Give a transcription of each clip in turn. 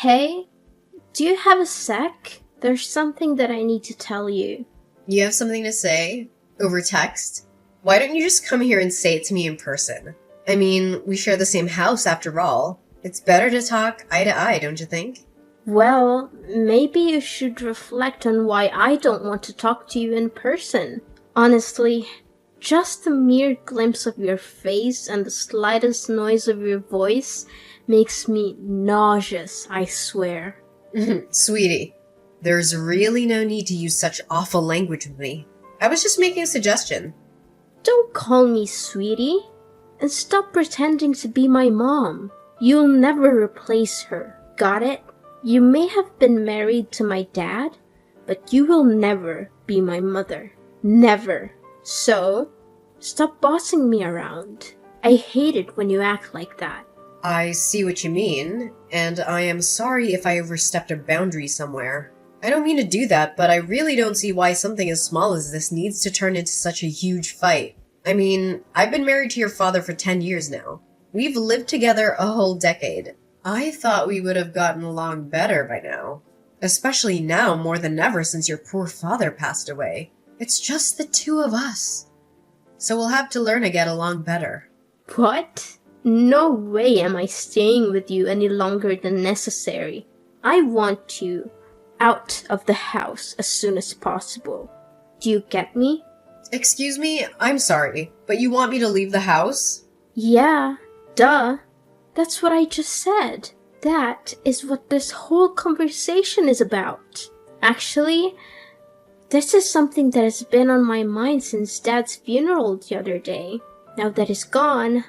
Hey, do you have a sec? There's something that I need to tell you. You have something to say? Over text? Why don't you just come here and say it to me in person? I mean, we share the same house after all. It's better to talk eye to eye, don't you think? Well, maybe you should reflect on why I don't want to talk to you in person. Honestly, just the mere glimpse of your face and the slightest noise of your voice makes me nauseous, I swear. Sweetie, there's really no need to use such awful language with me. I was just making a suggestion. Don't call me sweetie, and stop pretending to be my mom. You'll never replace her, got it? You may have been married to my dad, but you will never be my mother. Never. So, stop bossing me around. I hate it when you act like that. I see what you mean, and I am sorry if I overstepped a boundary somewhere. I don't mean to do that, but I really don't see why something as small as this needs to turn into such a huge fight. I mean, I've been married to your father for 10 years now. We've lived together a whole decade. I thought we would have gotten along better by now. Especially now more than ever since your poor father passed away. It's just the two of us. So we'll have to learn to get along better. What? No way am I staying with you any longer than necessary. I want you out of the house as soon as possible. Do you get me? Excuse me, I'm sorry, but you want me to leave the house? Yeah, duh. That's what I just said. That is what this whole conversation is about. Actually, this is something that has been on my mind since Dad's funeral the other day. Now that he's gone,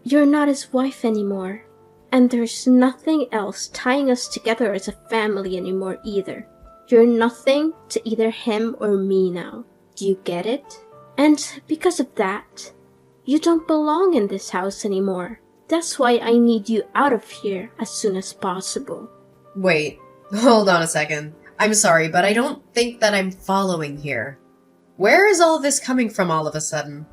you're not his wife anymore. And there's nothing else tying us together as a family anymore either. You're nothing to either him or me now. Do you get it? And because of that, you don't belong in this house anymore. That's why I need you out of here as soon as possible. Wait, hold on a second. I'm sorry, but I don't think that I'm following here. Where is all this coming from all of a sudden?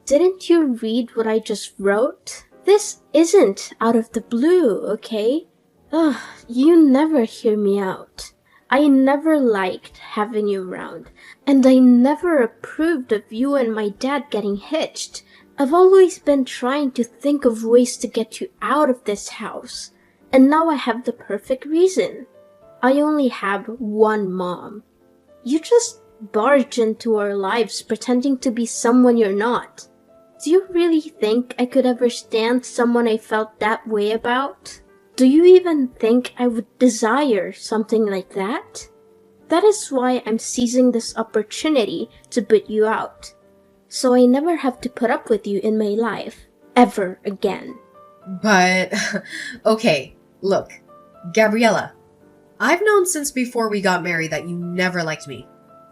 Didn't you read what I just wrote? This isn't out of the blue, okay? Ugh, you never hear me out. I never liked having you around, and I never approved of you and my dad getting hitched. I've always been trying to think of ways to get you out of this house, and now I have the perfect reason. I only have one mom. You just barge into our lives pretending to be someone you're not. Do you really think I could ever stand someone I felt that way about? Do you even think I would desire something like that? That is why I'm seizing this opportunity to put you out, so I never have to put up with you in my life, ever again. But, okay, look, Gabriella, I've known since before we got married that you never liked me,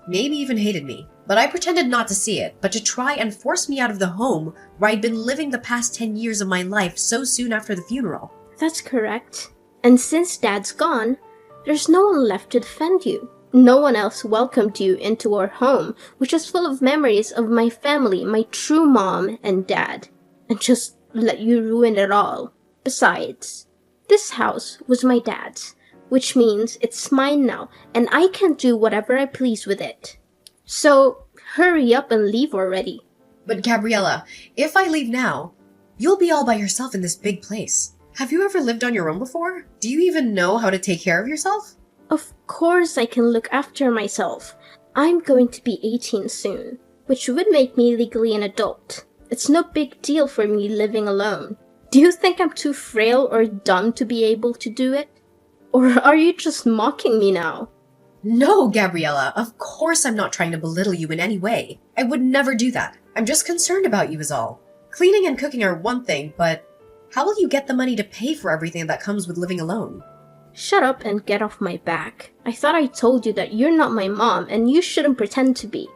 maybe even hated me, but I pretended not to see it, but to try and force me out of the home where I'd been living the past 10 years of my life so soon after the funeral. That's correct. And since Dad's gone, there's no one left to defend you. No one else welcomed you into our home, which is full of memories of my family, my true mom and dad, and just let you ruin it all. Besides, this house was my dad's, which means it's mine now, and I can do whatever I please with it. So, hurry up and leave already. But Gabriella, if I leave now, you'll be all by yourself in this big place. Have you ever lived on your own before? Do you even know how to take care of yourself? Of course I can look after myself. I'm going to be 18 soon, which would make me legally an adult. It's no big deal for me living alone. Do you think I'm too frail or dumb to be able to do it? Or are you just mocking me now? No, Gabriella, of course I'm not trying to belittle you in any way. I would never do that. I'm just concerned about you is all. Cleaning and cooking are one thing, but how will you get the money to pay for everything that comes with living alone? Shut up and get off my back. I thought I told you that you're not my mom and you shouldn't pretend to be.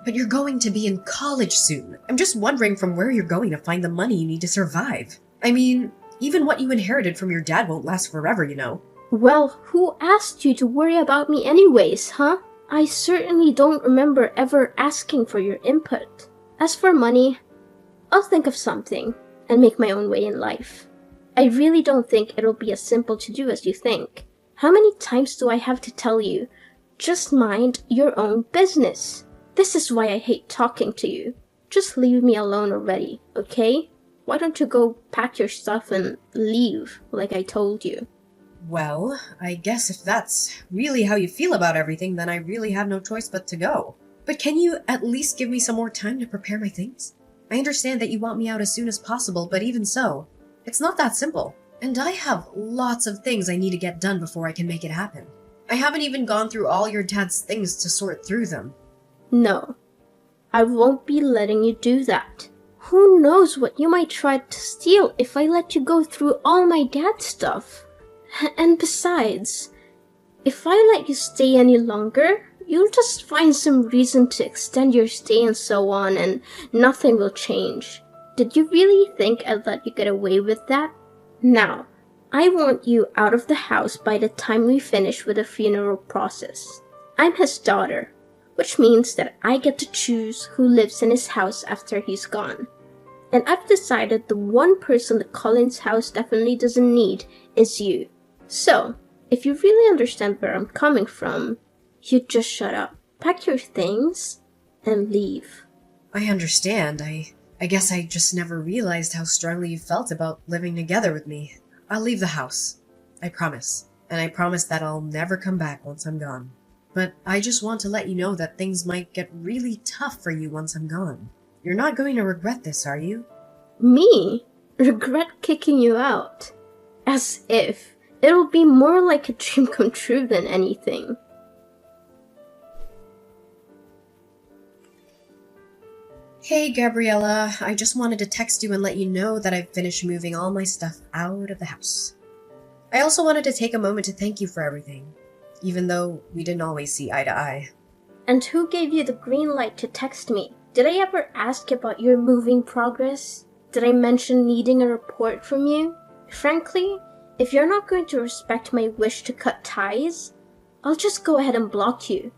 But you're going to be in college soon. I'm just wondering from where you're going to find the money you need to survive. I mean, even what you inherited from your dad won't last forever, you know. Well, who asked you to worry about me anyways, huh? I certainly don't remember ever asking for your input. As for money, I'll think of something and make my own way in life. I really don't think it'll be as simple to do as you think. How many times do I have to tell you, just mind your own business? This is why I hate talking to you. Just leave me alone already, okay? Why don't you go pack your stuff and leave, like I told you? Well, I guess if that's really how you feel about everything, then I really have no choice but to go. But can you at least give me some more time to prepare my things? I understand that you want me out as soon as possible, but even so, it's not that simple. And I have lots of things I need to get done before I can make it happen. I haven't even gone through all your dad's things to sort through them. No, I won't be letting you do that. Who knows what you might try to steal if I let you go through all my dad's stuff? And besides, if I let you stay any longer, you'll just find some reason to extend your stay and so on, and nothing will change. Did you really think I'd let you get away with that? Now, I want you out of the house by the time we finish with the funeral process. I'm his daughter, which means that I get to choose who lives in his house after he's gone. And I've decided the one person the Collins house definitely doesn't need is you. So, if you really understand where I'm coming from, you just shut up, pack your things, and leave. I understand. I guess I just never realized how strongly you felt about living together with me. I'll leave the house. I promise. And I promise that I'll never come back once I'm gone. But I just want to let you know that things might get really tough for you once I'm gone. You're not going to regret this, are you? Me? Regret kicking you out? As if. It'll be more like a dream come true than anything. Hey, Gabriella. I just wanted to text you and let you know that I've finished moving all my stuff out of the house. I also wanted to take a moment to thank you for everything, even though we didn't always see eye to eye. And who gave you the green light to text me? Did I ever ask about your moving progress? Did I mention needing a report from you? Frankly, if you're not going to respect my wish to cut ties, I'll just go ahead and block you.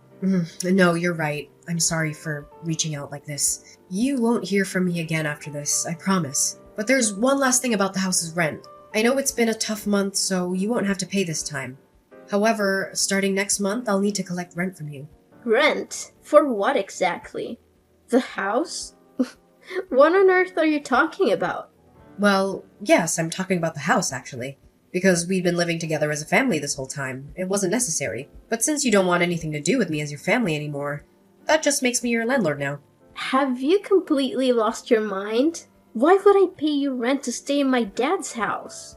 No, you're right. I'm sorry for reaching out like this. You won't hear from me again after this, I promise. But there's one last thing about the house's rent. I know it's been a tough month, so you won't have to pay this time. However, starting next month, I'll need to collect rent from you. Rent? For what exactly? The house? What on earth are you talking about? Well, yes, I'm talking about the house, actually. Because we'd been living together as a family this whole time. It wasn't necessary. But since you don't want anything to do with me as your family anymore, that just makes me your landlord now. Have you completely lost your mind? Why would I pay you rent to stay in my dad's house?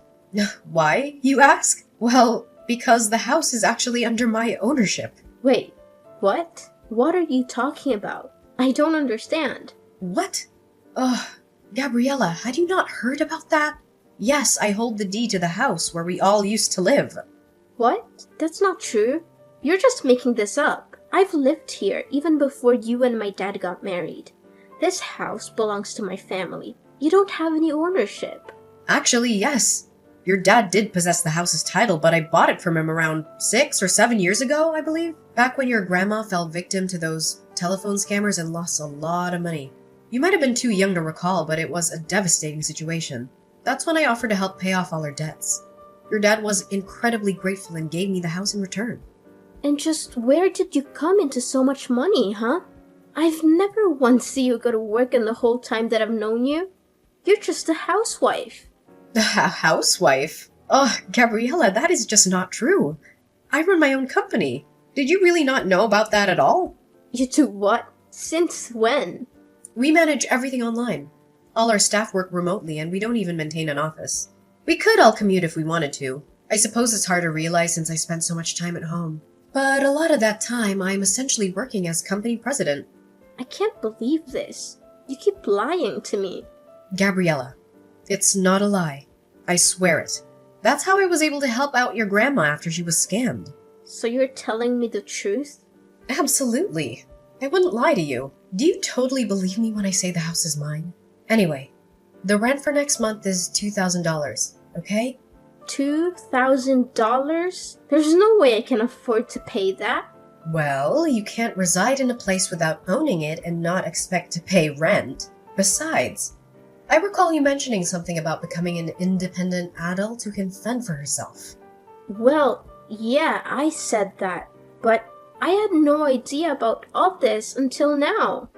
Why, you ask? Well, because the house is actually under my ownership. Wait, what? What are you talking about? I don't understand. What? Ugh, Gabriella, had you not heard about that? Yes, I hold the deed to the house where we all used to live. What? That's not true. You're just making this up. I've lived here even before you and my dad got married. This house belongs to my family. You don't have any ownership. Actually, yes. Your dad did possess the house's title, but I bought it from him around 6 or 7 years ago, I believe. Back when your grandma fell victim to those telephone scammers and lost a lot of money. You might have been too young to recall, but it was a devastating situation. That's when I offered to help pay off all her debts. Your dad was incredibly grateful and gave me the house in return. And just where did you come into so much money, huh? I've never once seen you go to work in the whole time that I've known you. You're just a housewife. A housewife? Oh, Gabriella, that is just not true. I run my own company. Did you really not know about that at all? You do what? Since when? We manage everything online. All our staff work remotely, and we don't even maintain an office. We could all commute if we wanted to. I suppose it's hard to realize since I spend so much time at home. But a lot of that time, I'm essentially working as company president. I can't believe this. You keep lying to me. Gabriella, it's not a lie. I swear it. That's how I was able to help out your grandma after she was scammed. So you're telling me the truth? Absolutely. I wouldn't lie to you. Do you totally believe me when I say the house is mine? Anyway, the rent for next month is $2,000, okay? $2,000? There's no way I can afford to pay that. Well, you can't reside in a place without owning it and not expect to pay rent. Besides, I recall you mentioning something about becoming an independent adult who can fend for herself. Well, yeah, I said that, but I had no idea about all this until now.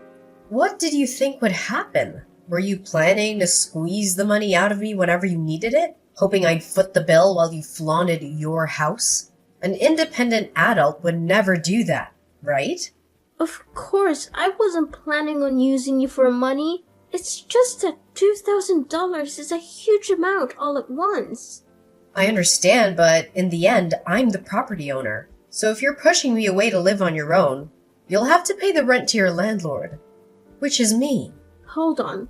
What did you think would happen? Were you planning to squeeze the money out of me whenever you needed it? Hoping I'd foot the bill while you flaunted your house? An independent adult would never do that, right? Of course, I wasn't planning on using you for money. It's just that $2,000 is a huge amount all at once. I understand, but in the end, I'm the property owner. So if you're pushing me away to live on your own, you'll have to pay the rent to your landlord. Which is me. Hold on.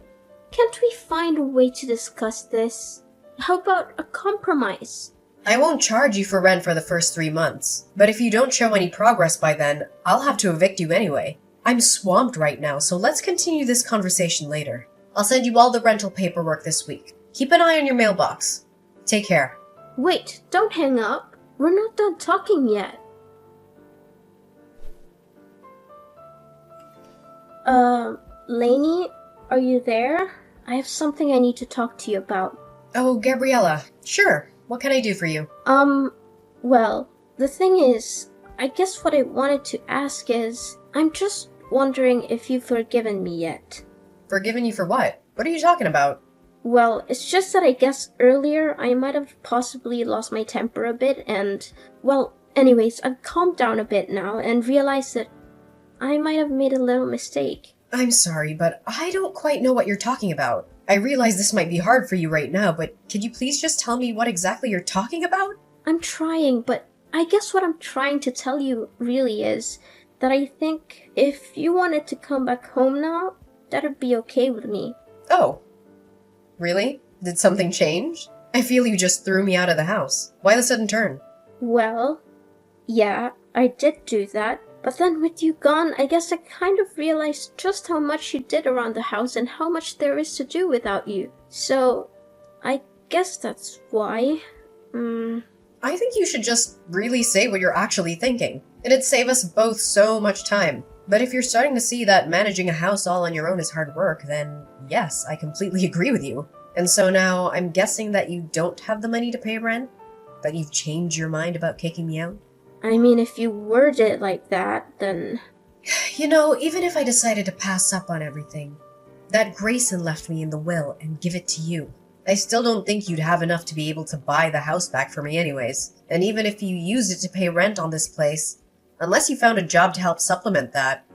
Can't we find a way to discuss this? How about a compromise? I won't charge you for rent for the first 3 months, but if you don't show any progress by then, I'll have to evict you anyway. I'm swamped right now, so let's continue this conversation later. I'll send you all the rental paperwork this week. Keep an eye on your mailbox. Take care. Wait, don't hang up. We're not done talking yet. Lainey, are you there? I have something I need to talk to you about. Oh, Gabriella. Sure. What can I do for you? Well, the thing is, I guess what I wanted to ask is, I'm just wondering if you've forgiven me yet. Forgiven you for what? What are you talking about? Well, it's just that I guess earlier I might have possibly lost my temper a bit and, well, anyways, I've calmed down a bit now and realized that I might have made a little mistake. I'm sorry, but I don't quite know what you're talking about. I realize this might be hard for you right now, but could you please just tell me what exactly you're talking about? I'm trying, but I guess what I'm trying to tell you really is that I think if you wanted to come back home now, that'd be okay with me. Oh. Really? Did something change? I feel you just threw me out of the house. Why the sudden turn? Well, yeah, I did do that. But then with you gone, I guess I kind of realized just how much you did around the house and how much there is to do without you. So, I guess that's why. I think you should just really say what you're actually thinking. It'd save us both so much time. But if you're starting to see that managing a house all on your own is hard work, then yes, I completely agree with you. And so now, I'm guessing that you don't have the money to pay rent? That you've changed your mind about kicking me out? I mean, if you worded it like that, then... You know, even if I decided to pass up on everything, that Grayson left me in the will and give it to you, I still don't think you'd have enough to be able to buy the house back for me anyways. And even if you used it to pay rent on this place, unless you found a job to help supplement that,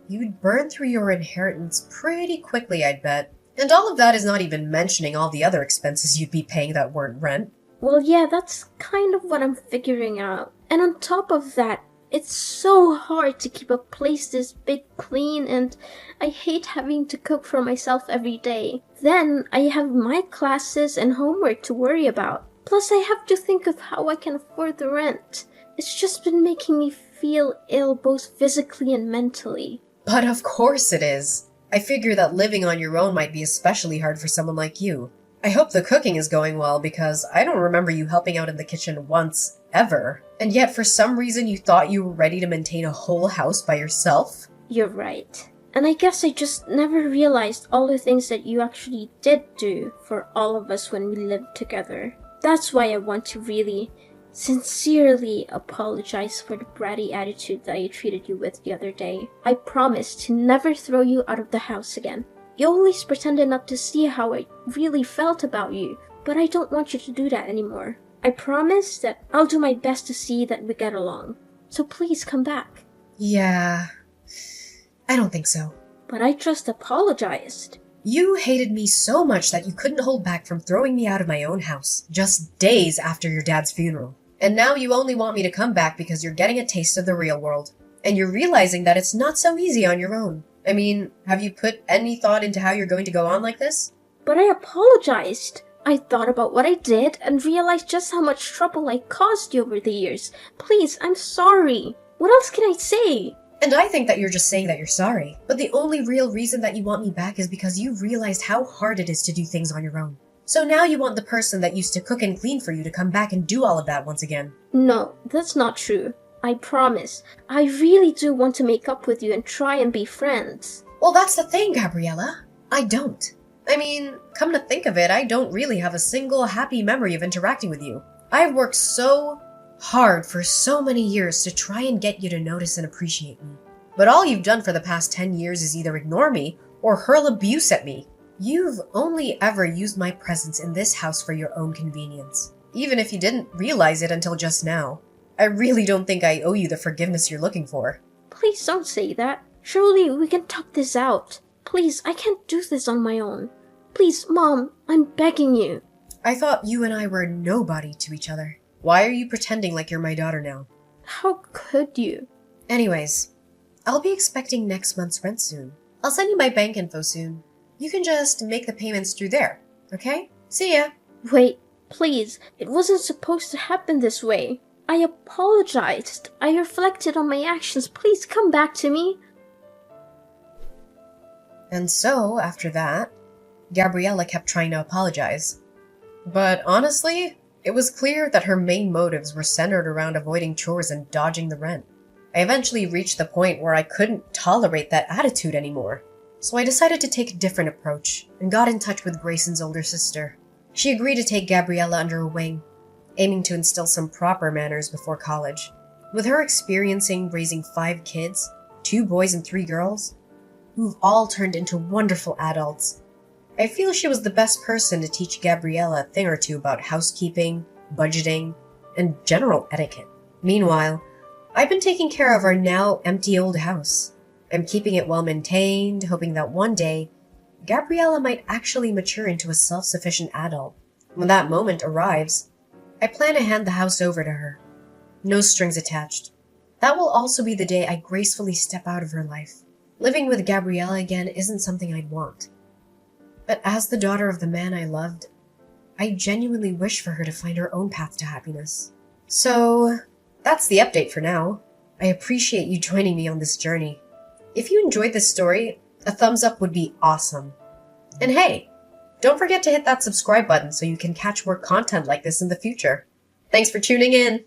you'd burn through your inheritance pretty quickly, I'd bet. And all of that is not even mentioning all the other expenses you'd be paying that weren't rent. Well, yeah, that's kind of what I'm figuring out. And on top of that, it's so hard to keep a place this big clean, and I hate having to cook for myself every day. Then I have my classes and homework to worry about. Plus I have to think of how I can afford the rent. It's just been making me feel ill both physically and mentally. But of course it is. I figure that living on your own might be especially hard for someone like you. I hope the cooking is going well because I don't remember you helping out in the kitchen once, ever. And yet for some reason you thought you were ready to maintain a whole house by yourself? You're right. And I guess I just never realized all the things that you actually did do for all of us when we lived together. That's why I want to really, sincerely apologize for the bratty attitude that I treated you with the other day. I promise to never throw you out of the house again. You always pretended not to see how I really felt about you, but I don't want you to do that anymore. I promise that I'll do my best to see that we get along. So please come back. Yeah, I don't think so. But I just apologized. You hated me so much that you couldn't hold back from throwing me out of my own house, just days after your dad's funeral. And now you only want me to come back because you're getting a taste of the real world. And you're realizing that it's not so easy on your own. I mean, have you put any thought into how you're going to go on like this? But I apologized. I thought about what I did and realized just how much trouble I caused you over the years. Please, I'm sorry. What else can I say? And I think that you're just saying that you're sorry. But the only real reason that you want me back is because you realized how hard it is to do things on your own. So now you want the person that used to cook and clean for you to come back and do all of that once again. No, that's not true. I promise. I really do want to make up with you and try and be friends. Well, that's the thing, Gabriella. I don't. I mean, come to think of it, I don't really have a single happy memory of interacting with you. I've worked so hard for so many years to try and get you to notice and appreciate me. But all you've done for the past 10 years is either ignore me or hurl abuse at me. You've only ever used my presence in this house for your own convenience, even if you didn't realize it until just now. I really don't think I owe you the forgiveness you're looking for. Please don't say that. Surely we can talk this out. Please, I can't do this on my own. Please, Mom, I'm begging you. I thought you and I were nobody to each other. Why are you pretending like you're my daughter now? How could you? Anyways, I'll be expecting next month's rent soon. I'll send you my bank info soon. You can just make the payments through there, okay? See ya. Wait, please. It wasn't supposed to happen this way. I apologized. I reflected on my actions. Please come back to me. And so, after that, Gabriella kept trying to apologize. But honestly, it was clear that her main motives were centered around avoiding chores and dodging the rent. I eventually reached the point where I couldn't tolerate that attitude anymore. So I decided to take a different approach and got in touch with Grayson's older sister. She agreed to take Gabriella under her wing, aiming to instill some proper manners before college. With her experiencing raising 5 kids, 2 boys and 3 girls, who've all turned into wonderful adults, I feel she was the best person to teach Gabriella a thing or two about housekeeping, budgeting, and general etiquette. Meanwhile, I've been taking care of our now empty old house. I'm keeping it well maintained, hoping that one day, Gabriella might actually mature into a self-sufficient adult. When that moment arrives, I plan to hand the house over to her. No strings attached. That will also be the day I gracefully step out of her life. Living with Gabriella again isn't something I'd want. But as the daughter of the man I loved, I genuinely wish for her to find her own path to happiness. So, that's the update for now. I appreciate you joining me on this journey. If you enjoyed this story, a thumbs up would be awesome. And hey, don't forget to hit that subscribe button so you can catch more content like this in the future. Thanks for tuning in!